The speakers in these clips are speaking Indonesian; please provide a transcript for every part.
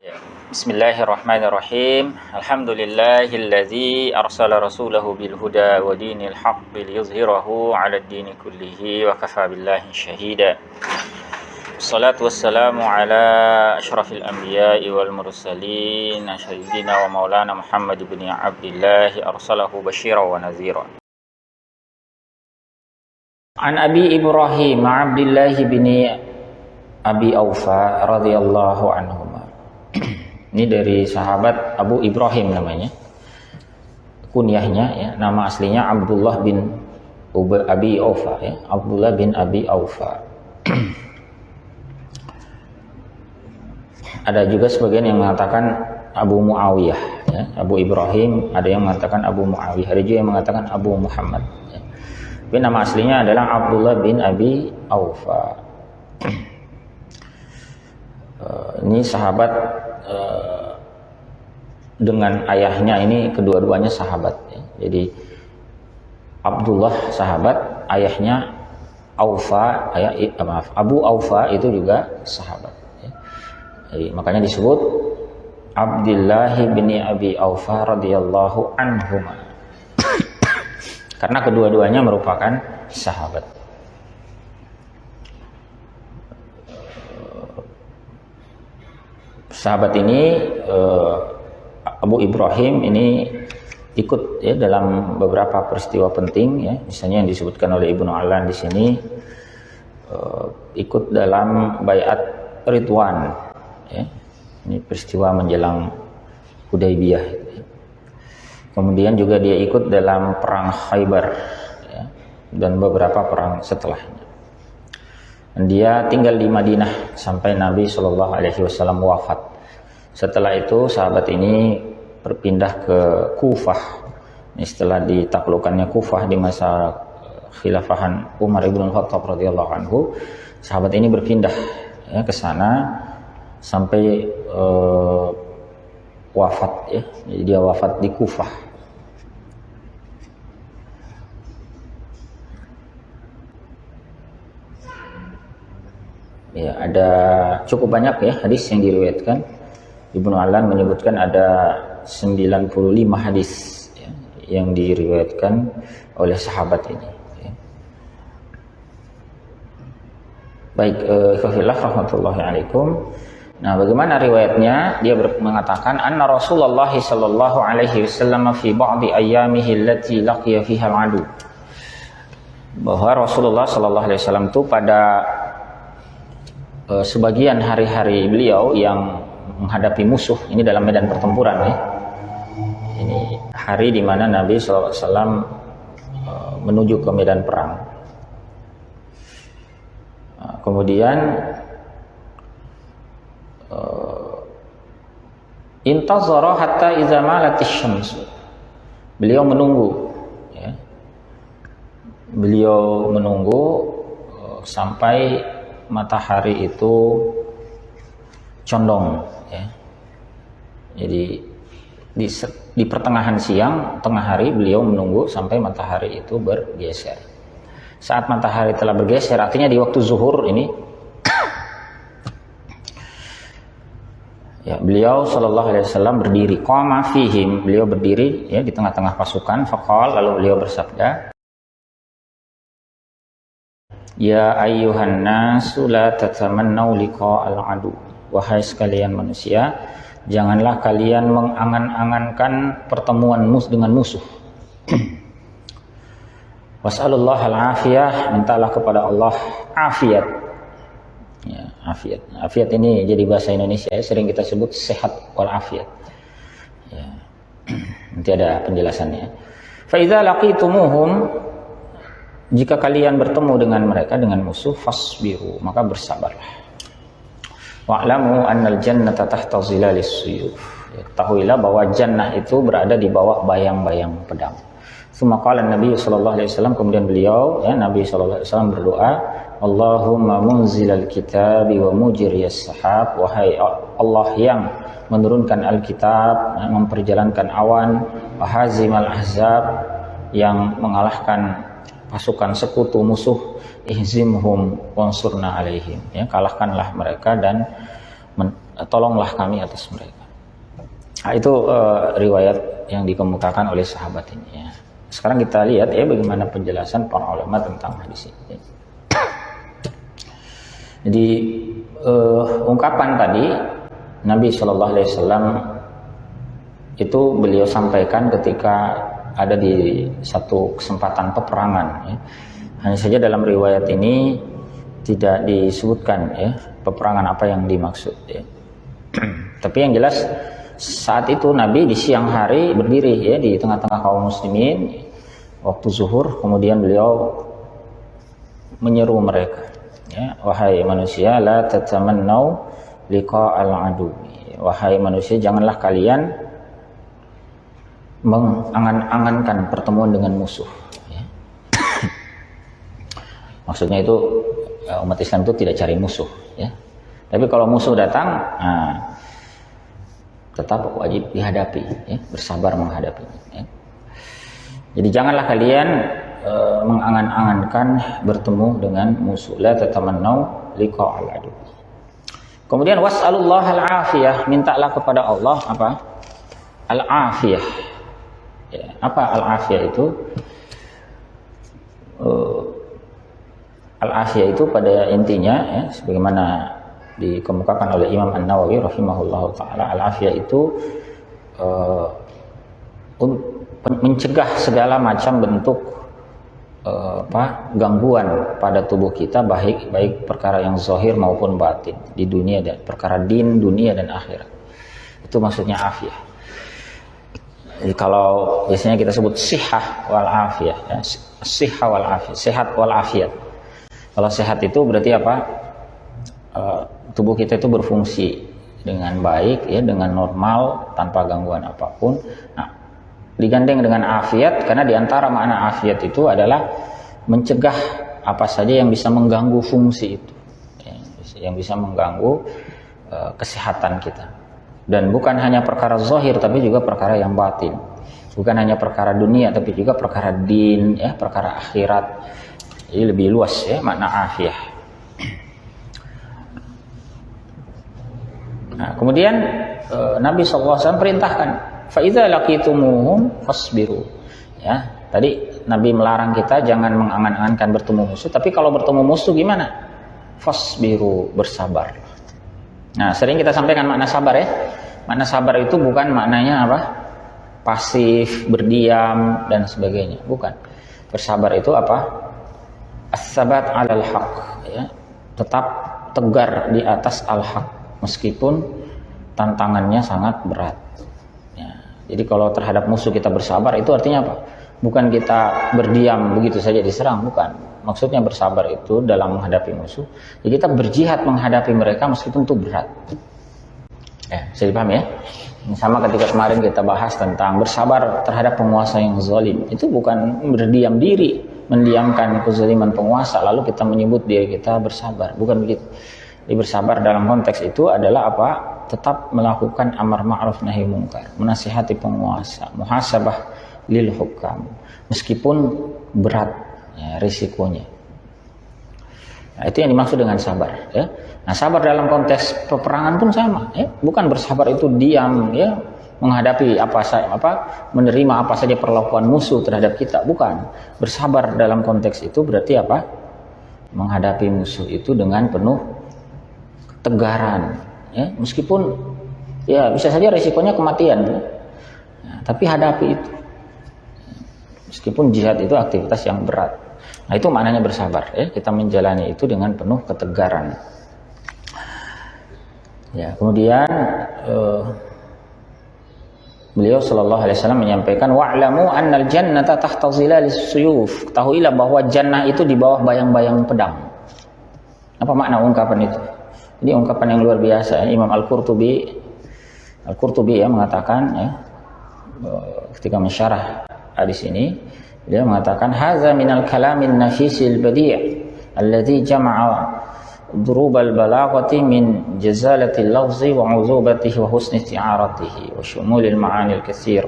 Ya. Bismillahirrahmanirrahim. Alhamdulillahilladzi arsala rasulahu bil huda wa dinil haqqi liyuzhirahu 'alad dini kullihi wa kafa billahi syahida. Wassalatu wassalamu ala asyrafil anbiya'i wal mursalin sayyidina wa maulana Muhammad ibn Abdullah arsalahu basyiran wa nadhira. An Abi Ibrahim Abdullah bin Abi Aufa radhiyallahu anhu. Ini dari sahabat Abu Ibrahim namanya, kunyahnya ya, nama aslinya Abdullah bin Abi Aufa ya, Abdullah bin Abi Aufa. Ada juga sebagian yang mengatakan Abu Muawiyah ya, Abu Ibrahim, ada yang mengatakan Abu Muawiyah, ada juga yang mengatakan Abu Muhammad ya. Tapi nama aslinya adalah Abdullah bin Abi Aufa. Ini sahabat dengan ayahnya, ini kedua-duanya sahabat ya. Jadi Abdullah sahabat, ayahnya Aufa, Abu Aufa itu juga sahabat ya. Jadi, makanya disebut Abdullah bin Abi Aufa radhiyallahu anhuma karena kedua-duanya merupakan sahabat. Sahabat ini Abu Ibrahim ini ikut ya dalam beberapa peristiwa penting ya, misalnya yang disebutkan oleh Ibnu Allan di sini, ikut dalam Baiat Ridwan ya. Ini peristiwa menjelang Hudaybiyah ya. Kemudian juga dia ikut dalam perang Khaybar ya, dan beberapa perang setelahnya. Dan dia tinggal di Madinah sampai Nabi Shallallahu Alaihi Wasallam wafat. Setelah itu sahabat ini berpindah ke Kufah. Ini setelah ditaklukkannya Kufah di masa khilafahan Umar ibn Khattab radhiyallahu anhu, sahabat ini berpindah ya, ke sana sampai wafat ya. Jadi dia wafat di Kufah. Ya, ada cukup banyak ya hadis yang diriwayatkan. Ibnu Allan menyebutkan ada 95 hadis ya, yang diriwayatkan oleh sahabat ini ya. Baik, ikhwafillah rahmatullahi alaikum. Nah, bagaimana riwayatnya? Dia mengatakan anna Rasulullah sallallahu alaihi wasallam fi ba'di ayyamihi allati laqiya fiha al-adu. Bahwa Rasulullah sallallahu alaihi wasallam itu pada sebagian hari-hari beliau yang menghadapi musuh, ini dalam medan pertempuran ya. Ini hari di mana Nabi SAW menuju ke medan perang. Kemudian intazara hatta iza malatis syams. Beliau menunggu ya. Beliau menunggu sampai matahari itu condong ya. Jadi di pertengahan siang, tengah hari beliau menunggu sampai matahari itu bergeser. Saat matahari telah bergeser, artinya di waktu zuhur ini ya, beliau sallallahu alaihi wasallam berdiri, qama fihim, beliau berdiri ya di tengah-tengah pasukan, faqal, lalu beliau bersabda, ya ayyuhan nasu la tatamannau liqa'al adu. Wahai sekalian manusia, janganlah kalian mengangan-angankan pertemuan dengan musuh. Was'alullaha al-afiyah, mintalah kepada Allah afiat. Ya, afiat. Afiat ini jadi bahasa Indonesia ya, sering kita sebut sehat wal afiat. Ya. Nanti ada penjelasannya. Fa idza laqitumuhum, jika kalian bertemu dengan mereka, dengan musuh, fasbiru, maka bersabarlah. Wa'lamu annal jannata tahta zilalis suyuf. Ketahuilah bahwa jannah itu berada di bawah bayang-bayang pedang. Tsumma qala Nabi sallallahu alaihi wasallam, kemudian beliau ya, Nabi sallallahu alaihi wasallam berdoa, Allahumma munzilal kitabi wa mujriyas sahab. Wahai Allah yang menurunkan Alkitab, memperjalankan awan, wa hazimal ahzab, yang mengalahkan pasukan sekutu musuh, ihzimhum wansurna alaihim, ya, kalahkanlah mereka dan tolonglah kami atas mereka. Nah, itu riwayat yang dikemukakan oleh sahabat ini ya. Sekarang kita lihat ya bagaimana penjelasan para ulama tentang hadis ini. Jadi ungkapan tadi Nabi Shallallahu Alaihi Wasallam itu beliau sampaikan ketika ada di satu kesempatan peperangan. Ya. Hanya saja dalam riwayat ini tidak disebutkan ya peperangan apa yang dimaksud. Ya. Tapi yang jelas saat itu Nabi di siang hari berdiri ya di tengah-tengah kaum muslimin waktu zuhur, kemudian beliau menyeru mereka ya, wahai manusia la tatamannau liqa'al adu. Wahai manusia, janganlah kalian mengangan-angankan pertemuan dengan musuh ya. Maksudnya itu umat Islam itu tidak cari musuh ya. Tapi kalau musuh datang, tetap wajib dihadapi, ya, bersabar menghadapinya. Ya. Jadi janganlah kalian mengangan-angankan bertemu dengan musuh. La tatamannau liqa'al adu. Kemudian was'alullah al-afiyah, mintalah kepada Allah apa? Al-afiyah. Ya, apa al-afiyah itu? Al-afiyah itu pada intinya, ya, sebagaimana dikemukakan oleh Imam An-Nawawi rahimahullahu taala, al-afiyah itu mencegah segala macam bentuk gangguan pada tubuh kita, baik perkara yang zahir maupun batin di dunia dan perkara din, dunia dan akhirat. Itu maksudnya afiyah. Jadi kalau biasanya kita sebut sihah wal afiyah, ya, sihah wal afiyah, sehat wal afiyat. Kalau sehat itu berarti apa? Tubuh kita itu berfungsi dengan baik ya, dengan normal tanpa gangguan apapun. Nah, digandeng dengan afiat karena diantara makna afiat itu adalah mencegah apa saja yang bisa mengganggu fungsi itu ya, yang bisa mengganggu kesehatan kita. Dan bukan hanya perkara zahir tapi juga perkara yang batin, bukan hanya perkara dunia tapi juga perkara din ya, perkara akhirat. Jadi lebih luas ya makna afiah. Nah, kemudian Nabi SAW perintahkan faiza laqitumuhum fasbiru. Ya, tadi Nabi melarang kita jangan mengangan-angankan bertemu musuh, tapi kalau bertemu musuh gimana? Fasbiru, bersabar. Nah, sering kita sampaikan makna sabar ya. Makna sabar itu bukan maknanya apa? Pasif, berdiam dan sebagainya, bukan. Bersabar itu apa? As-sabat 'alal haq, ya. Tetap tegar di atas al-haq meskipun tantangannya sangat berat. Ya, jadi kalau terhadap musuh kita bersabar itu artinya apa? Bukan kita berdiam begitu saja diserang, bukan. Maksudnya bersabar itu dalam menghadapi musuh, ya kita berjihad menghadapi mereka meskipun itu berat. Ya, bisa dipahami ya? Sama ketika kemarin kita bahas tentang bersabar terhadap penguasa yang zalim. Itu bukan berdiam diri, mendiamkan kezaliman penguasa lalu kita menyebut diri kita bersabar, bukan begitu. Jadi bersabar dalam konteks itu adalah apa? Tetap melakukan amar ma'ruf nahi munkar, menasihati penguasa, muhasabah lil hukam, meskipun berat ya, risikonya. Nah, itu yang dimaksud dengan sabar ya. Nah, sabar dalam konteks peperangan pun sama ya. Bukan bersabar itu diam ya, menghadapi menerima apa saja perlakuan musuh terhadap kita, bukan. Bersabar dalam konteks itu berarti apa? Menghadapi musuh itu dengan penuh ketegaran ya, meskipun ya bisa saja resikonya kematian ya. Nah, tapi hadapi itu meskipun jihad itu aktivitas yang berat. Nah, itu maknanya bersabar ya, kita menjalani itu dengan penuh ketegaran ya. Kemudian beliau sallallahu alaihi wasallam menyampaikan wa'lamu annal jannata tahta zilalis suyuf, ketahuilah bahwa jannah itu di bawah bayang-bayang pedang. Apa makna ungkapan itu? Ini ungkapan yang luar biasa ya. Imam Al-Qurtubi ya mengatakan ya, ketika mensyarah hadis ini dia mengatakan hadza minal kalamin nafisil badi' alladhi jama'a durubal balaghati min jazalatil lafzi wa 'uzubatihi wa husni isti'aratihi wa shumulil ma'anil katsir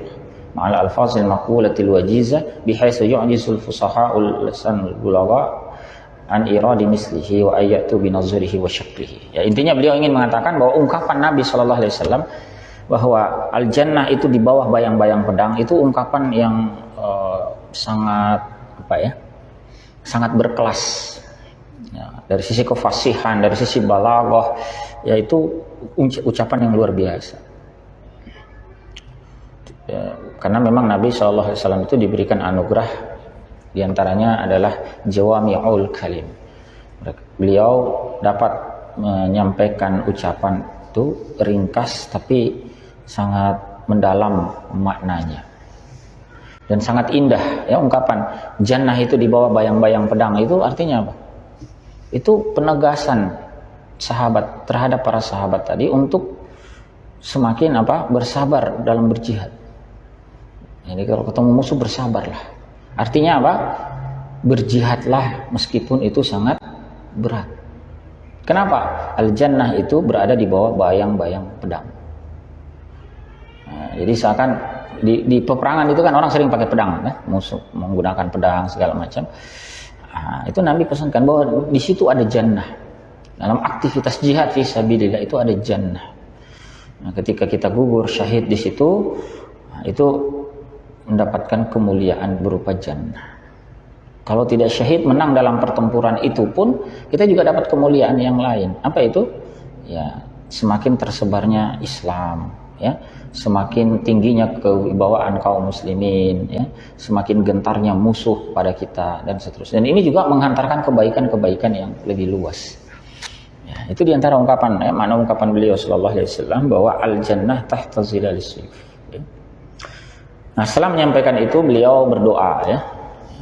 ma'al alfazil maqulatil wajiza bihaitsu yu'jizul fusaha'ul lisanul bulagha an iradi mislihi wa ayatu binazrihi wa syaklihi. Ya, intinya beliau ingin mengatakan bahwa ungkapan Nabi sallallahu alaihi wasallam bahwa al-jannah itu di bawah bayang-bayang pedang itu ungkapan yang sangat sangat berkelas. Ya, dari sisi kefasihan, dari sisi balaghah, yaitu ucapan yang luar biasa. Ya, karena memang Nabi SAW itu diberikan anugerah, diantaranya adalah jawami'ul kalim. Beliau dapat menyampaikan ucapan itu ringkas tapi sangat mendalam maknanya dan sangat indah. Ya, ungkapan jannah itu di bawah bayang-bayang pedang itu artinya apa? Itu penegasan sahabat terhadap para sahabat tadi untuk semakin bersabar dalam berjihad. Jadi kalau ketemu musuh bersabarlah. Artinya apa? Berjihadlah meskipun itu sangat berat. Kenapa? Al-jannah itu berada di bawah bayang-bayang pedang. Nah, jadi seakan di peperangan itu kan orang sering pakai pedang, musuh menggunakan pedang segala macam. Nah, itu Nabi pesankan bahwa di situ ada jannah. Dalam aktivitas jihad fi sabilillah itu ada jannah. Nah, ketika kita gugur syahid di situ, itu mendapatkan kemuliaan berupa jannah. Kalau tidak syahid menang dalam pertempuran itu pun kita juga dapat kemuliaan yang lain. Apa itu? Ya, semakin tersebarnya Islam, ya, semakin tingginya kewibawaan kaum muslimin, ya, semakin gentarnya musuh pada kita dan seterusnya. Dan ini juga menghantarkan kebaikan-kebaikan yang lebih luas. Ya, itu diantara ungkapan, makna ungkapan beliau sallallahu alaihi wasallam bahwa al-jannah tahta zilalis suyuf. Ya. Nah, setelah menyampaikan itu beliau berdoa, ya.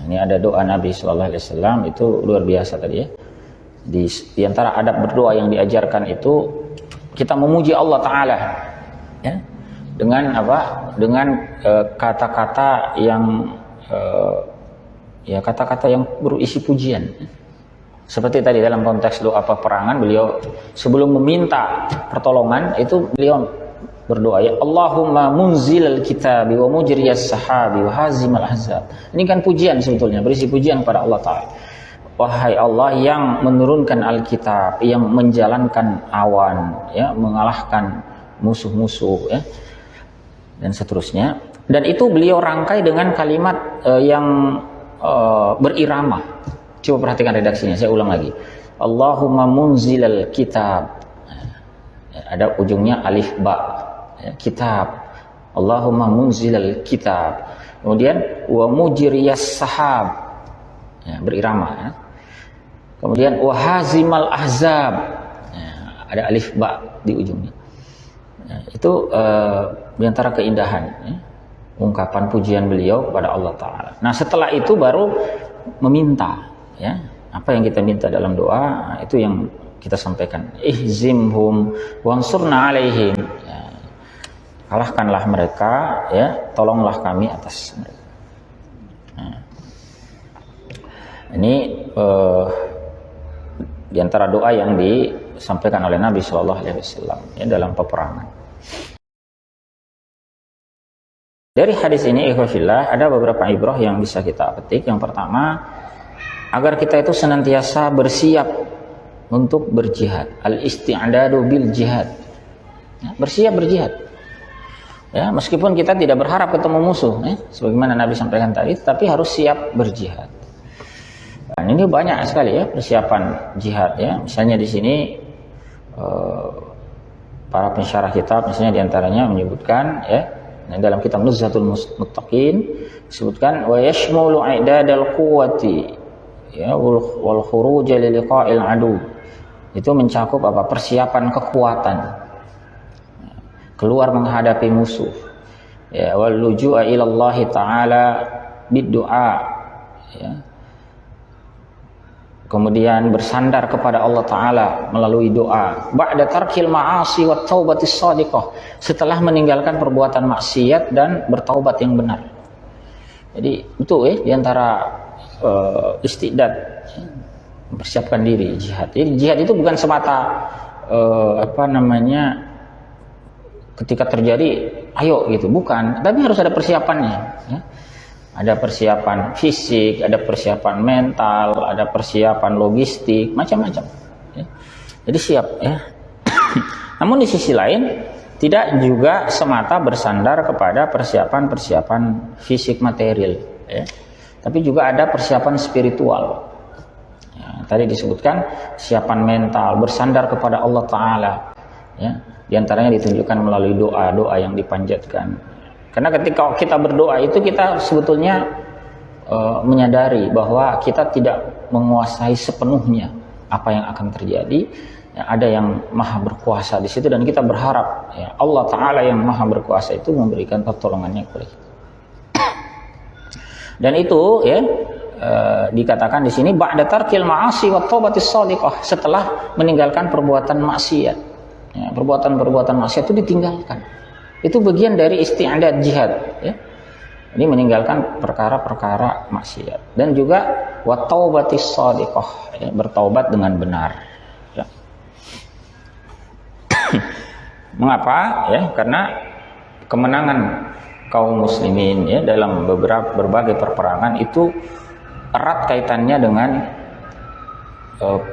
Ini ada doa Nabi sallallahu alaihi wasallam itu luar biasa tadi, ya. Di antara adab berdoa yang diajarkan itu kita memuji Allah Taala, ya. Dengan Dengan kata-kata yang kata-kata yang berisi pujian. Seperti tadi dalam konteks doa peperangan, beliau sebelum meminta pertolongan itu beliau berdoa, ya Allahumma munzilal kitabi wa mujriyas sahabi wa hazimal ahzab. Ini kan pujian sebetulnya, berisi pujian kepada Allah Ta'ala. Wahai Allah yang menurunkan Alkitab, yang menjalankan awan, ya, mengalahkan musuh-musuh, ya, dan seterusnya. Dan itu beliau rangkai dengan kalimat yang berirama. Coba perhatikan redaksinya, saya ulang lagi. Allahumma munzilal kitab. Ada ujungnya alif ba, ya, kitab. Allahumma munzilal kitab. Kemudian wa mujriyas sahab, ya, berirama, ya. Kemudian wa hazimal ahzab, ya, ada alif ba di ujungnya. Ya, itu diantara keindahan, ya, ungkapan pujian beliau kepada Allah Ta'ala. Nah, setelah itu baru meminta, ya, apa yang kita minta dalam doa itu yang kita sampaikan. Ihzimhum wansurna alaihim, ya, kalahkanlah mereka, ya, tolonglah kami atas mereka. Nah, ini diantara doa yang disampaikan oleh Nabi Shallallahu Alaihi Wasallam, ya, dalam peperangan. Dari hadis ini, ikhwafillah, ada beberapa ibrah yang bisa kita petik. Yang pertama, agar kita itu senantiasa bersiap untuk berjihad. Al-isti'dadu bil jihad, ya, bersiap berjihad, ya, meskipun kita tidak berharap ketemu musuh, ya, sebagaimana Nabi sampaikan tadi, tapi harus siap berjihad. Dan ini banyak sekali, ya, persiapan jihad, ya. Misalnya di sini para pensyarah kitab misalnya diantaranya menyebutkan, ya, dalam kitab Nuzhatul Muttaqin disebutkan wa yashmulu i'dadal quwwati, ya, wal khuruj li liqa'il adu. Itu mencakup persiapan kekuatan, keluar menghadapi musuh, ya, wal luju'a ila Allah Ta'ala bid-du'a, ya, kemudian bersandar kepada Allah Ta'ala melalui doa. Ba'da tarkil ma'asi wa taubatis shadiqah, setelah meninggalkan perbuatan maksiat dan bertaubat yang benar. Jadi itu, diantara istidad, mempersiapkan diri jihad. Jadi jihad itu bukan semata ketika terjadi ayo gitu, bukan, tapi harus ada persiapannya, ya. ada persiapan fisik, ada persiapan mental, ada persiapan logistik, macam-macam. Ya. Jadi siap ya. Namun di sisi lain tidak juga semata bersandar kepada persiapan-persiapan fisik material, ya. Tapi juga ada persiapan spiritual. Ya, tadi disebutkan siapan mental, bersandar kepada Allah Ta'ala. Ya. Di antaranya ditunjukkan melalui doa-doa yang dipanjatkan. Karena ketika kita berdoa itu kita sebetulnya menyadari bahwa kita tidak menguasai sepenuhnya apa yang akan terjadi. Ya, ada yang maha berkuasa di situ dan kita berharap ya, Allah Ta'ala yang maha berkuasa itu memberikan pertolongannya kepada kita. Dan itu ya dikatakan di sini ba'da tarkil ma'asi wa taubatis shadiqah, setelah meninggalkan perbuatan maksiat. Ya, perbuatan-perbuatan maksiat itu ditinggalkan. Itu bagian dari isti'dad jihad ya. Ini meninggalkan perkara-perkara maksiat dan juga wa taubatis shadiqah, ya, bertaubat dengan benar. Ya. Mengapa? Ya, karena kemenangan kaum muslimin ya dalam berbagai peperangan itu erat kaitannya dengan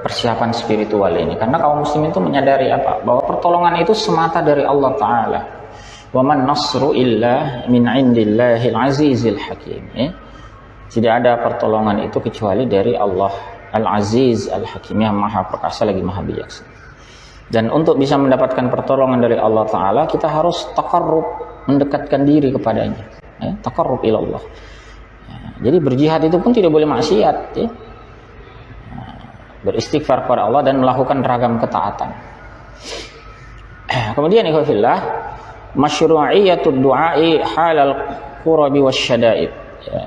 persiapan spiritual ini. Karena kaum muslimin itu menyadari apa? Bahwa pertolongan itu semata dari Allah Ta'ala. Wa man nasru illa min indillahil azizil hakim. Ya. Tidak ada pertolongan itu kecuali dari Allah Al-Aziz Al-Hakim yang maha perkasa lagi maha bijaksana. Dan untuk bisa mendapatkan pertolongan dari Allah Ta'ala kita harus taqarrub, mendekatkan diri kepadanya ya, taqarrub ilallah ya, jadi berjihad itu pun tidak boleh maksiat ya. Beristighfar kepada Allah dan melakukan ragam ketaatan. Kemudian ikhwafillah masyru'iyatud du'ai halal qurabi wasyada'id ya,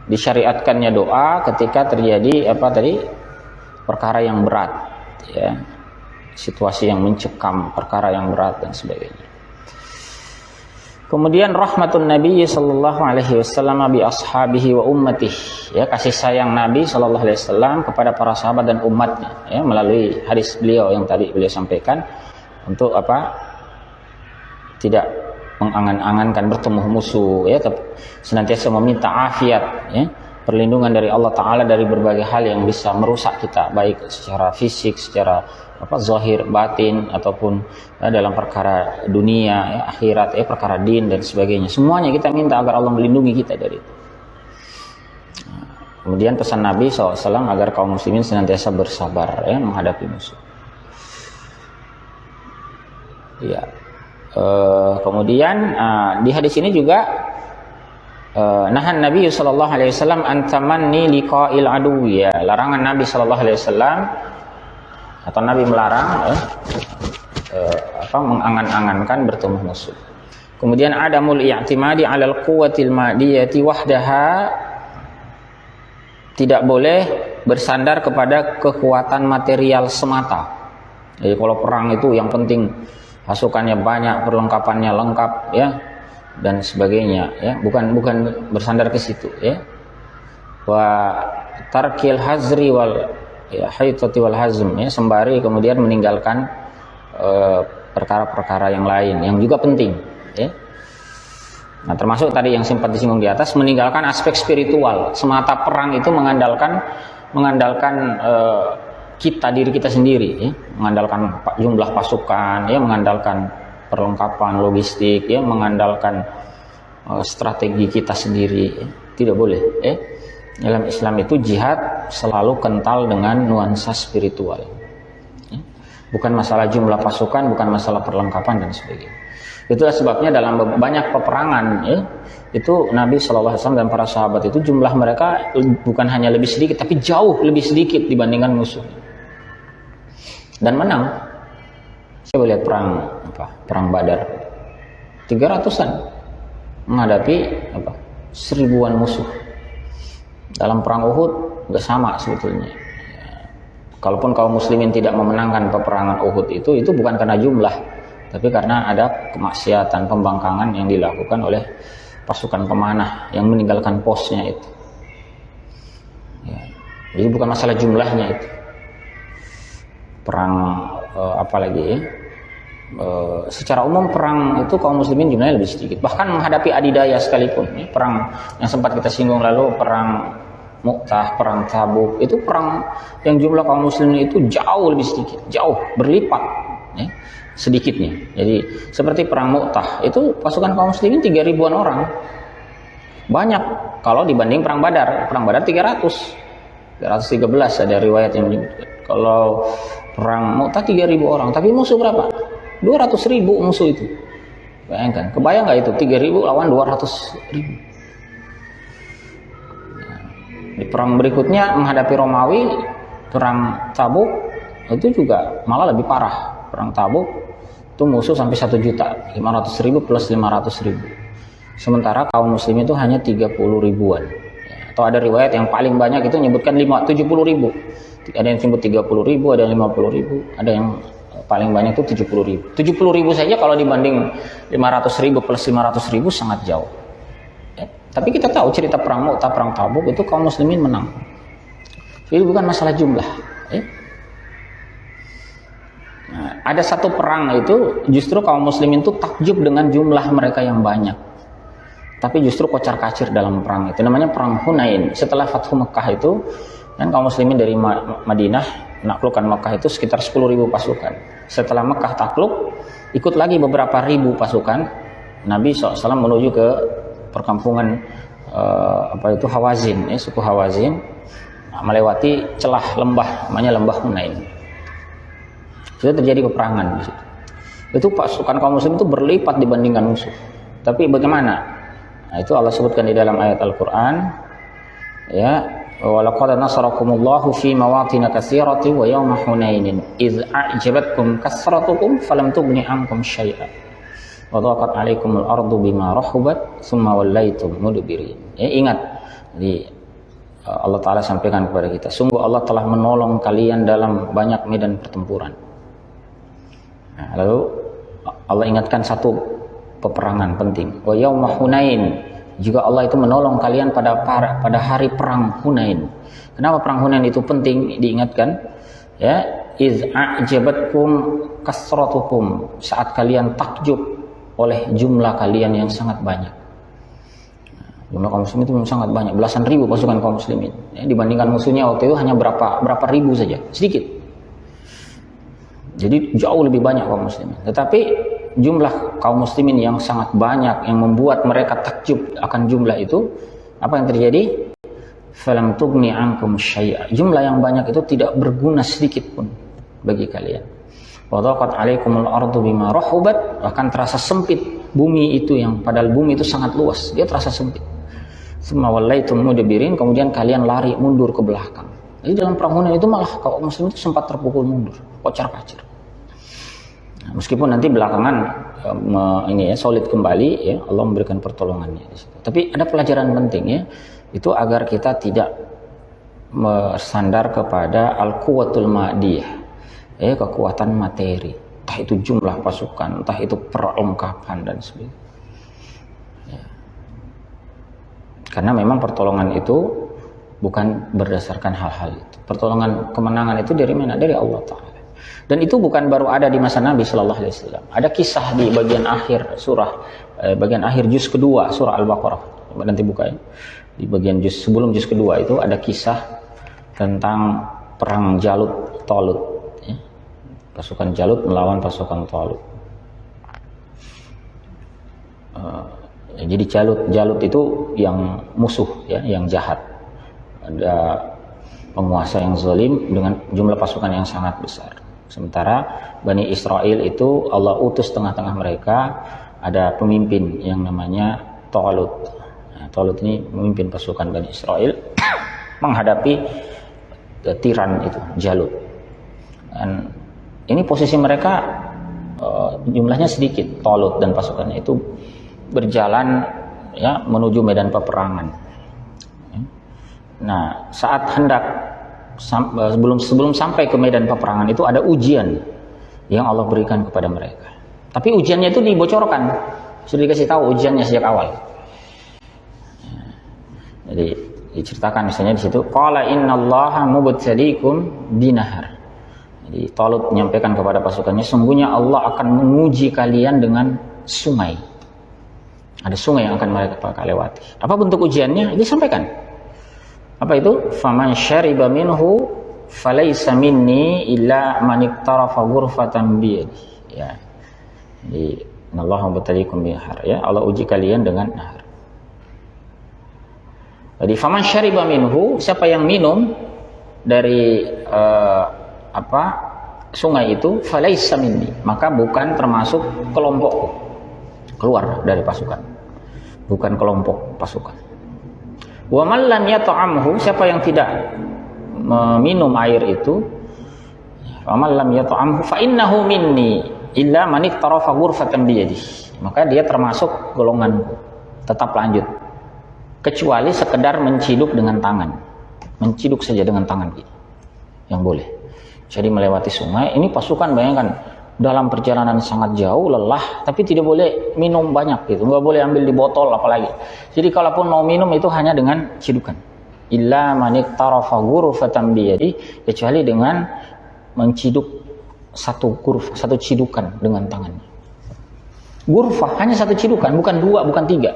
disyariatkannya doa ketika terjadi apa tadi perkara yang berat ya, situasi yang mencekam, perkara yang berat dan sebagainya. Kemudian rahmatun Nabi sallallahu alaihi wasallam bi ashabihi wa ummatihi ya, kasih sayang Nabi sallallahu alaihi wasallam kepada para sahabat dan umatnya ya, melalui hadis beliau yang tadi beliau sampaikan untuk apa? Tidak mengangan-angankan bertemu musuh ya, tapi senantiasa meminta afiat ya, perlindungan dari Allah Ta'ala dari berbagai hal yang bisa merusak kita baik secara fisik, secara apa zahir, batin ataupun ya, dalam perkara dunia ya, akhirat ya, perkara din dan sebagainya. Semuanya kita minta agar Allah melindungi kita dari itu. Kemudian pesan Nabi SAW agar kaum muslimin senantiasa bersabar ya, menghadapi musuh. Ya. Kemudian di hadis ini juga nahan Nabi sallallahu alaihi wasallam an tamanni liqa'il adu ya, larangan Nabi sallallahu alaihi wasallam atau Nabi melarang mengangan-angankan bertemu musuh. Kemudian adamul i'timadi 'alal quwwatil madiyati wahdaha, tidak boleh bersandar kepada kekuatan material semata. Jadi kalau perang itu yang penting pasukannya banyak, perlengkapannya lengkap ya dan sebagainya ya, bukan bersandar ke situ ya. Wa tarkil hazri wal ya haitati wal hazm ya, sembari kemudian meninggalkan perkara-perkara yang lain yang juga penting ya. Nah, termasuk tadi yang sempat disinggung di atas, meninggalkan aspek spiritual. Semata perang itu mengandalkan kita, diri kita sendiri ya, mengandalkan jumlah pasukan ya, mengandalkan perlengkapan logistik ya, mengandalkan strategi kita sendiri ya. Tidak boleh ya. Dalam Islam itu jihad selalu kental dengan nuansa spiritual ya. Bukan masalah jumlah pasukan, bukan masalah perlengkapan dan sebagainya. Itulah sebabnya dalam banyak peperangan ya, itu Nabi SAW dan para sahabat itu jumlah mereka bukan hanya lebih sedikit, tapi jauh lebih sedikit dibandingkan musuh. Dan menang. Saya lihat perang Badar 300-an menghadapi 1000-an musuh. Dalam perang Uhud nggak sama sebetulnya. Kalaupun kaum muslimin tidak memenangkan peperangan Uhud itu bukan karena jumlah, tapi karena ada kemaksiatan, pembangkangan yang dilakukan oleh pasukan pemanah yang meninggalkan posnya itu. Ya. Jadi bukan masalah jumlahnya itu. Perang apalagi ya? secara umum perang itu kaum muslimin jumlahnya lebih sedikit. Bahkan menghadapi adidaya sekalipun, ya, perang yang sempat kita singgung lalu, perang Mu'tah, perang Tabuk, itu perang yang jumlah kaum muslimin itu jauh lebih sedikit, jauh berlipat, ya, sedikitnya. Jadi seperti perang Mu'tah itu pasukan kaum muslimin 3.000-an orang, banyak kalau dibanding perang Badar. Perang Badar 313 ada riwayat yang menyebutkan. Kalau perang Mu'tah 3.000 orang, tapi musuh berapa? 200.000 musuh itu. Bayangkan, kebayang nggak itu 3.000 lawan 200.000? Di perang berikutnya menghadapi Romawi, perang Tabuk itu juga malah lebih parah. Perang Tabuk itu musuh sampai 1 juta, 500.000 plus 500.000. Sementara kaum muslim itu hanya 30.000-an. Atau ada riwayat yang paling banyak itu menyebutkan 70.000. Ada yang sebut 30.000, ada yang 50.000, ada yang paling banyak itu 70.000. 70.000 saja kalau dibanding 500.000 plus 500.000 sangat jauh. Tapi kita tahu cerita perang Mu'tah, perang Tabuk itu kaum muslimin menang. Jadi bukan masalah jumlah. Nah, ada satu perang itu justru kaum muslimin itu takjub dengan jumlah mereka yang banyak. Tapi justru kocar-kacir dalam perang itu. Namanya perang Hunain. Setelah Fathu Mekah itu, kan kaum muslimin dari Madinah menaklukkan Mekah itu sekitar 10.000 pasukan. Setelah Mekah takluk, ikut lagi beberapa ribu pasukan. Nabi SAW menuju ke perkampungan Hawazin, suku Hawazin, melewati celah lembah namanya lembah Hunain. Itu terjadi peperangan di situ. Itu pasukan kaum muslim itu berlipat dibandingkan musuh. Tapi bagaimana? Nah, itu Allah sebutkan di dalam ayat Al-Qur'an, ya, walaqad nasarakumullahu fi mawatin katsiratin wa yawma hunainin idz a'jabatkum kasratukum falam tughni ankum syai'a. Wadhaqat 'alaikumul ardu bima rahubat tsumma wallaitum mudbirin. Ya, ingat. Jadi Allah Ta'ala sampaikan kepada kita, sungguh Allah telah menolong kalian dalam banyak medan pertempuran. Nah, lalu Allah ingatkan satu peperangan penting. Wa yauma Hunain, juga Allah itu menolong kalian pada hari perang Hunain. Kenapa perang Hunain itu penting diingatkan? Ya, iz a'jabatkum kasratukum, saat kalian takjub oleh jumlah kalian yang sangat banyak. Jumlah kaum muslimin itu sangat banyak, belasan ribu pasukan kaum muslimin. Ya, dibandingkan musuhnya waktu itu hanya berapa ribu saja, sedikit. Jadi jauh lebih banyak kaum muslimin. Tetapi jumlah kaum muslimin yang sangat banyak yang membuat mereka takjub akan jumlah itu, apa yang terjadi? Falam tughni ankum syai'a. Jumlah yang banyak itu tidak berguna sedikit pun bagi kalian. Wadhaqat 'alaikumul ardu bima rahubat, bahkan terasa sempit bumi itu, yang padahal bumi itu sangat luas, dia terasa sempit. Tsumma wallaitum mudbirin, kemudian kalian lari mundur ke belakang. Jadi dalam perang Hunain itu malah kaum muslim itu sempat terpukul mundur, kocar-kacir. Nah, meskipun nanti belakangan solid kembali, ya, Allah memberikan pertolongannya di situ. Tapi ada pelajaran penting, ya, itu agar kita tidak bersandar kepada al-quwwatul madiyah, kekuatan materi, entah itu jumlah pasukan, entah itu perlengkapan dan sebagainya. Ya. Karena memang pertolongan itu bukan berdasarkan hal-hal itu. Pertolongan kemenangan itu dari mana? Dari Allah Ta'ala. Dan itu bukan baru ada di masa Nabi Sallallahu Alaihi Wasallam. Ada kisah di bagian akhir bagian akhir juz kedua surah Al-Baqarah. Nanti buka, ya. Di bagian sebelum juz kedua itu ada kisah tentang perang Jalut Talut. Pasukan Jalut melawan pasukan Talut. Jadi Jalut itu yang musuh, ya, yang jahat. Ada penguasa yang zalim dengan jumlah pasukan yang sangat besar. Sementara Bani Israel itu Allah utus tengah-tengah mereka ada pemimpin yang namanya Talut. Nah, Talut ini memimpin pasukan Bani Israel menghadapi tiran itu Jalut. Dan ini posisi mereka jumlahnya sedikit. Talut dan pasukannya itu berjalan, ya, menuju medan peperangan. Nah, saat hendak sebelum sampai ke medan peperangan itu ada ujian yang Allah berikan kepada mereka. Tapi ujiannya itu dibocorkan, sudah dikasih tahu ujiannya sejak awal. Jadi diceritakan misalnya di situ, qala innallaha mubtaliikum binahar. Jadi Talut menyampaikan kepada pasukannya, sungguhnya Allah akan menguji kalian dengan sungai. Ada sungai yang akan mereka lewati. Apa bentuk ujiannya? Disampaikan. Apa itu? Faman syariba minhu falaysa minni illa man iqtarafa ghurfatan biyadihi. Ya. Jadi Allah mubtaliikum bihar, ya. Allah uji kalian dengan nahar. Jadi faman syariba minhu, siapa yang minum dari sungai itu, falaysa minni, maka bukan termasuk kelompok, keluar dari pasukan, bukan kelompok pasukan. Wa man lam yata'amhu, siapa yang tidak meminum air itu, wa man lam yata'amhu fa innahu minni illa man iqtarafa ghurfatan biyadihi, maka dia termasuk golonganku, tetap lanjut, kecuali sekedar menciduk dengan tangan, menciduk saja dengan tangan kita yang boleh. Jadi melewati sungai, ini pasukan bayangkan dalam perjalanan sangat jauh, lelah, tapi tidak boleh minum banyak gitu, nggak boleh ambil di botol apalagi. Jadi kalaupun mau minum itu hanya dengan cidukan. Illa man iqtarafa ghurfatan biyadi, kecuali dengan menciduk satu cidukan dengan tangannya. Ghurfah hanya satu cidukan, bukan dua, bukan tiga,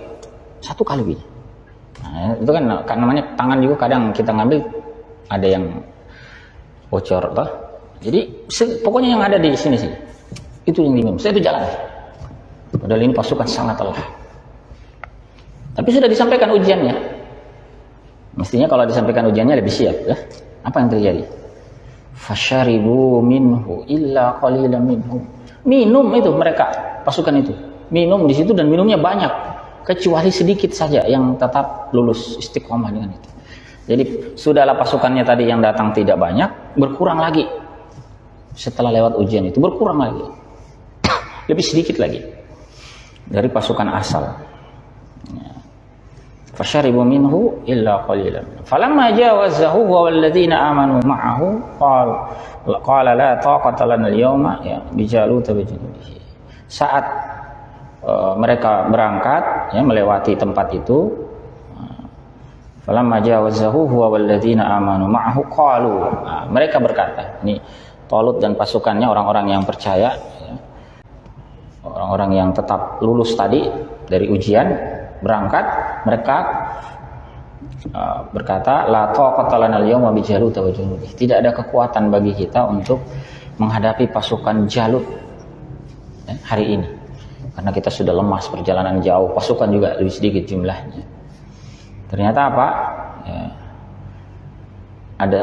satu kali. Nah, itu kan namanya tangan juga kadang kita ngambil ada yang bocor, toh. Jadi pokoknya yang ada di sini sih, itu yang diminum. Saya itu jalan. Padahal ini pasukan sangat lelah. Tapi sudah disampaikan ujiannya. Mestinya kalau disampaikan ujiannya lebih siap, ya. Apa yang terjadi? Fasyaribu minhu illa qalilan minhum. Minum itu mereka, pasukan itu. Minum di situ dan minumnya banyak, kecuali sedikit saja yang tetap lulus istiqomah dengan itu. Jadi sudahlah pasukannya tadi yang datang tidak banyak, berkurang lagi. Setelah lewat ujian itu berkurang lagi, lebih sedikit lagi dari pasukan asal. Fasyaribu minhu illa qalilan. Falamma jawazahu wa walladzina amanu ma'ahu qala la taqata lana al-yawma ya bijalut bijunudihi. Saat mereka berangkat, ya, melewati tempat itu, falamma jawazahu wa walladzina amanu ma'ahu qalu, mereka berkata, ini Talut dan pasukannya, orang-orang yang percaya, ya, orang-orang yang tetap lulus tadi dari ujian, berangkat, mereka berkata, la taqata lana al-yawma bi Jalut wa junudihi. Tidak ada kekuatan bagi kita untuk menghadapi pasukan Jalut, ya, hari ini, karena kita sudah lemas, perjalanan jauh, pasukan juga lebih sedikit jumlahnya. Ternyata apa? Ya,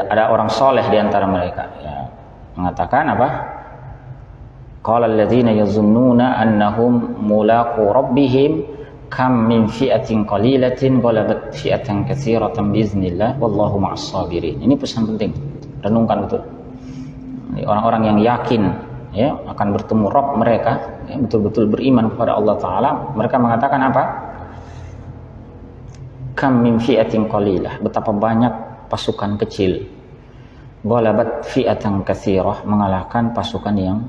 ada orang soleh di antara mereka, ya, mengatakan apa? Qala alladziina yazunnuna annahum mulaqu rabbihim kam min fi'atin qalilatin ghalabat fi'atan katsiratan biiznillah wallahu ma'as sabirin. Ini pesan penting, renungkan betul. Orang-orang yang yakin, ya, akan bertemu Rabb mereka, ya, betul-betul beriman kepada Allah Ta'ala, mereka mengatakan apa? Kam min fi'atin qalilah, betapa banyak pasukan kecil, ghalabat fi'atan katsirah, mengalahkan pasukan yang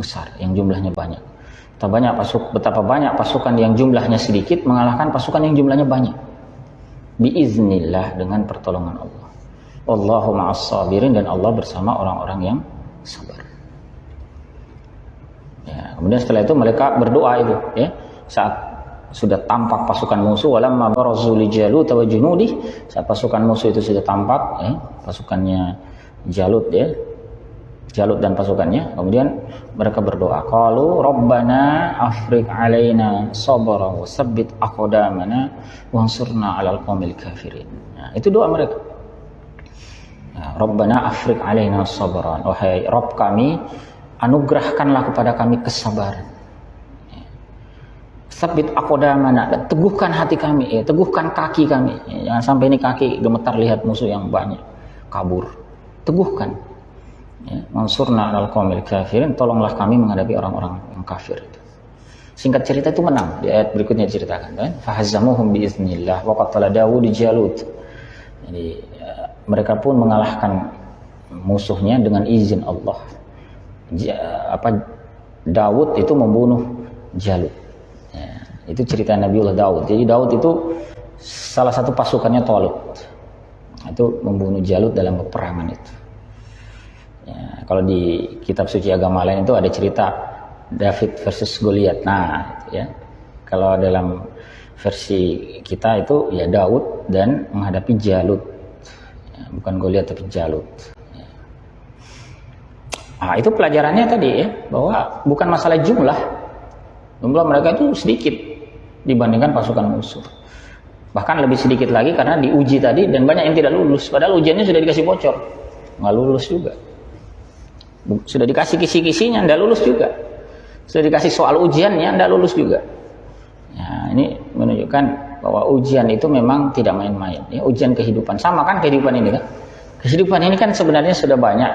besar, yang jumlahnya banyak. Betapa banyak pasukan yang jumlahnya sedikit mengalahkan pasukan yang jumlahnya banyak. Biiznillah, dengan pertolongan Allah. Wallahu ma'as sabirin, dan Allah bersama orang-orang yang sabar. Ya, kemudian setelah itu mereka berdoa itu, ya, saat sudah tampak pasukan musuh, walamma barazu li Jalut wa junudih, saat pasukan musuh itu sudah tampak, ya, pasukannya Jalut, ya, Jalut dan pasukannya, kemudian mereka berdoa, qalu rabbana afriq alaina sabra wa tsabbit aqdamana wansurna 'alal qaumil kafirin. Nah, itu doa mereka. Nah, rabbana afriq alaina sabran, wahai Rabb kami, anugerahkanlah kepada kami kesabaran. Tsabbit aqdamana, teguhkan hati kami, ya, teguhkan kaki kami. Ya, jangan sampai ini kaki gemetar lihat musuh yang banyak kabur. Teguhkan. Ya, mansurna 'alal qaumil kafirin, tolonglah kami menghadapi orang-orang yang kafir itu. Singkat cerita itu menang. Di ayat berikutnya diceritakan, kan? Fahazzamuhum biiznillah wa qatala Daud Jalut. Jadi mereka pun mengalahkan musuhnya dengan izin Allah. Daud itu membunuh Jalut. Ya, itu cerita Nabiullah Daud. Jadi Daud itu salah satu pasukannya Talut. Itu membunuh Jalut dalam peperangan itu. Ya, kalau di kitab suci agama lain itu ada cerita David versus Goliat. Nah, itu ya. Kalau dalam versi kita itu ya Daud dan menghadapi Jalut. Ya, bukan Goliat tapi Jalut. Ya. Nah, itu pelajarannya tadi ya, bahwa bukan masalah jumlah. Jumlah mereka itu sedikit dibandingkan pasukan musuh. Bahkan lebih sedikit lagi karena diuji tadi dan banyak yang tidak lulus. Padahal ujiannya sudah dikasih bocor, nggak lulus juga. Sudah dikasih kisi-kisinya, nggak lulus juga. Sudah dikasih soal ujiannya, nggak lulus juga. Ya, ini menunjukkan bahwa ujian itu memang tidak main-main. Ya, ujian kehidupan sama kan kehidupan ini kan. Kehidupan ini kan sebenarnya sudah banyak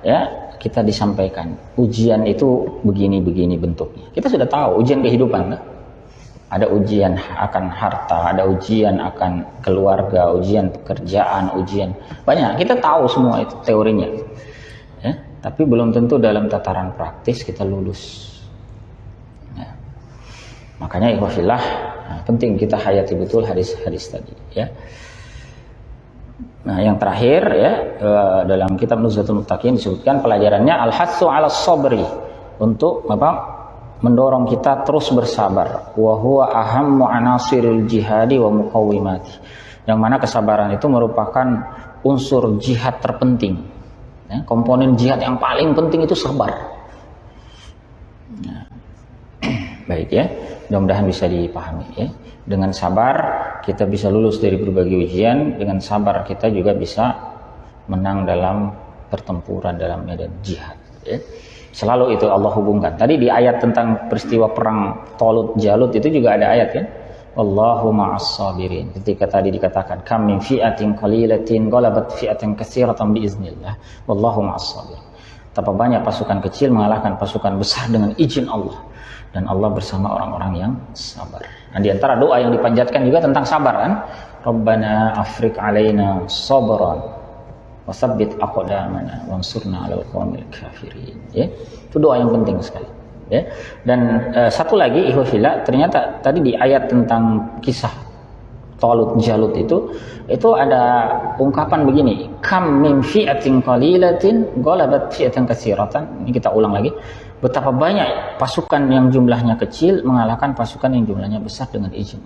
ya kita disampaikan. Ujian itu begini-begini bentuknya. Kita sudah tahu ujian kehidupan kan. Ada ujian akan harta, ada ujian akan keluarga, ujian pekerjaan, ujian banyak. Kita tahu semua itu teorinya, ya. Tapi belum tentu dalam tataran praktis kita lulus. Ya. Makanya ikhwafillah, penting kita hayati betul hadis-hadis tadi. Ya. Nah, yang terakhir ya dalam kitab Nuzhatul Muttaqin disebutkan pelajarannya al-hatsu 'ala sabri, untuk apa? Mendorong kita terus bersabar. Wa huwa ahammu anasiril jihadi wa muqawwimati. Yang mana kesabaran itu merupakan unsur jihad terpenting. Ya, komponen jihad yang paling penting itu sabar. Nah, baik ya, mudah-mudahan bisa dipahami ya. Dengan sabar kita bisa lulus dari berbagai ujian. Dengan sabar kita juga bisa menang dalam pertempuran dalam medan jihad. Ya. Selalu itu Allah hubungkan. Tadi di ayat tentang peristiwa perang Talut Jalut itu juga ada ayat kan? Wallahu ma'as sabirin. Ketika tadi dikatakan kam min fi'atin qalilatin ghalabat fi'atan katsiratan biiznillah. Wallahu ma'as sabirin. Betapa banyak pasukan kecil mengalahkan pasukan besar dengan izin Allah. Dan Allah bersama orang-orang yang sabar. Nah, di antara doa yang dipanjatkan juga tentang sabar kan? Rabbana afriq alaina sabran wasabbit aqdamana wansurna 'alal qaumil kafirin. Ya. Itu doa yang penting sekali, ya. Dan satu lagi ikhwafillah, ternyata tadi di ayat tentang kisah Talut Jalut itu ada ungkapan begini, kam min fi'atin qalilatin ghalabat fi'atan katsiratan. Ini kita ulang lagi. Betapa banyak pasukan yang jumlahnya kecil mengalahkan pasukan yang jumlahnya besar dengan izin.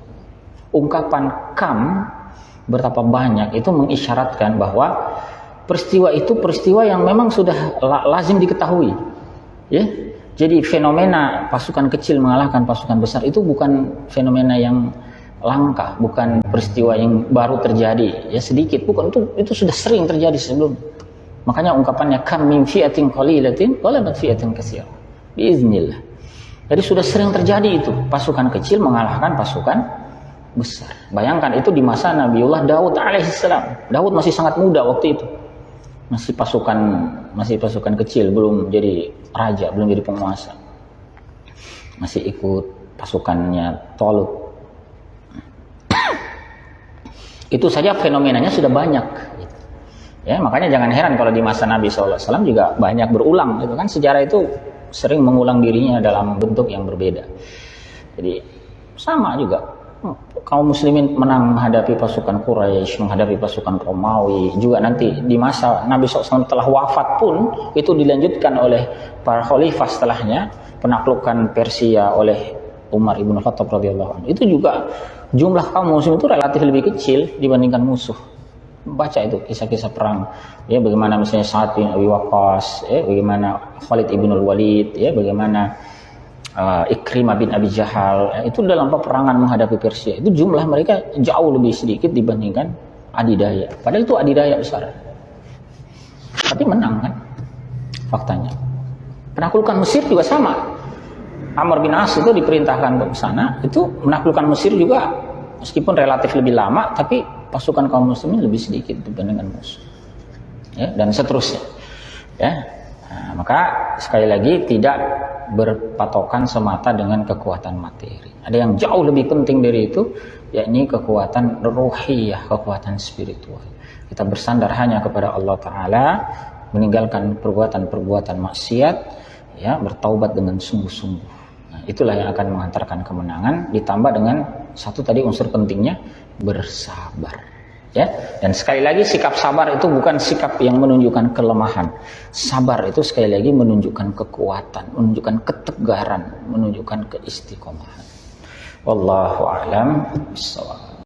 Ungkapan kam betapa banyak itu mengisyaratkan bahwa peristiwa itu peristiwa yang memang sudah lazim diketahui, ya. Jadi fenomena pasukan kecil mengalahkan pasukan besar itu bukan fenomena yang langka, bukan peristiwa yang baru terjadi, ya sedikit, bukan, itu sudah sering terjadi sebelum. Makanya ungkapannya kam min fi'atin qalilatin ghalabat fi'atan katsirah biiznillah. Jadi sudah sering terjadi itu, pasukan kecil mengalahkan pasukan besar. Bayangkan itu di masa Nabiullah Daud alaihissalam. Daud masih sangat muda waktu itu. Masih pasukan kecil, belum jadi raja, belum jadi penguasa, masih ikut pasukannya Talut. Itu saja fenomenanya sudah banyak, ya. Makanya jangan heran kalau di masa Nabi SAW juga banyak berulang, gitu kan. Sejarah itu sering mengulang dirinya dalam bentuk yang berbeda. Jadi sama juga. Kaum muslimin menang menghadapi pasukan Quraisy, menghadapi pasukan Romawi. Juga nanti di masa Nabi SAW telah wafat pun itu dilanjutkan oleh para khalifah setelahnya, penaklukan Persia oleh Umar ibn Khattab radhiyallahu anhu. Itu juga jumlah kaum muslim itu relatif lebih kecil dibandingkan musuh. Baca itu kisah-kisah perang, ya, bagaimana misalnya Sa'ad bin Abi Waqqas, ya, bagaimana Khalid ibn al-Walid, ya, bagaimana Ikrimah bin Abi Jahal, itu dalam peperangan menghadapi Persia itu jumlah mereka jauh lebih sedikit dibandingkan adidaya. Padahal itu adidaya besar, tapi menang kan faktanya. Penaklukan Mesir juga sama. Amr bin As itu diperintahkan ke sana, itu menaklukkan Mesir juga meskipun relatif lebih lama, tapi pasukan kaum muslimin lebih sedikit dibandingkan musuh, ya, dan seterusnya, ya. Nah, maka sekali lagi tidak berpatokan semata dengan kekuatan materi. Ada yang jauh lebih penting dari itu, yakni kekuatan ruhiyah, kekuatan spiritual. Kita bersandar hanya kepada Allah Ta'ala, meninggalkan perbuatan-perbuatan maksiat, ya, bertaubat dengan sungguh-sungguh. Nah, itulah yang akan mengantarkan kemenangan, ditambah dengan satu tadi unsur pentingnya, bersabar. Ya, dan sekali lagi sikap sabar itu bukan sikap yang menunjukkan kelemahan. Sabar itu sekali lagi menunjukkan kekuatan, menunjukkan ketegaran, menunjukkan keistiqomahan. Wallahu a'lam bishawab.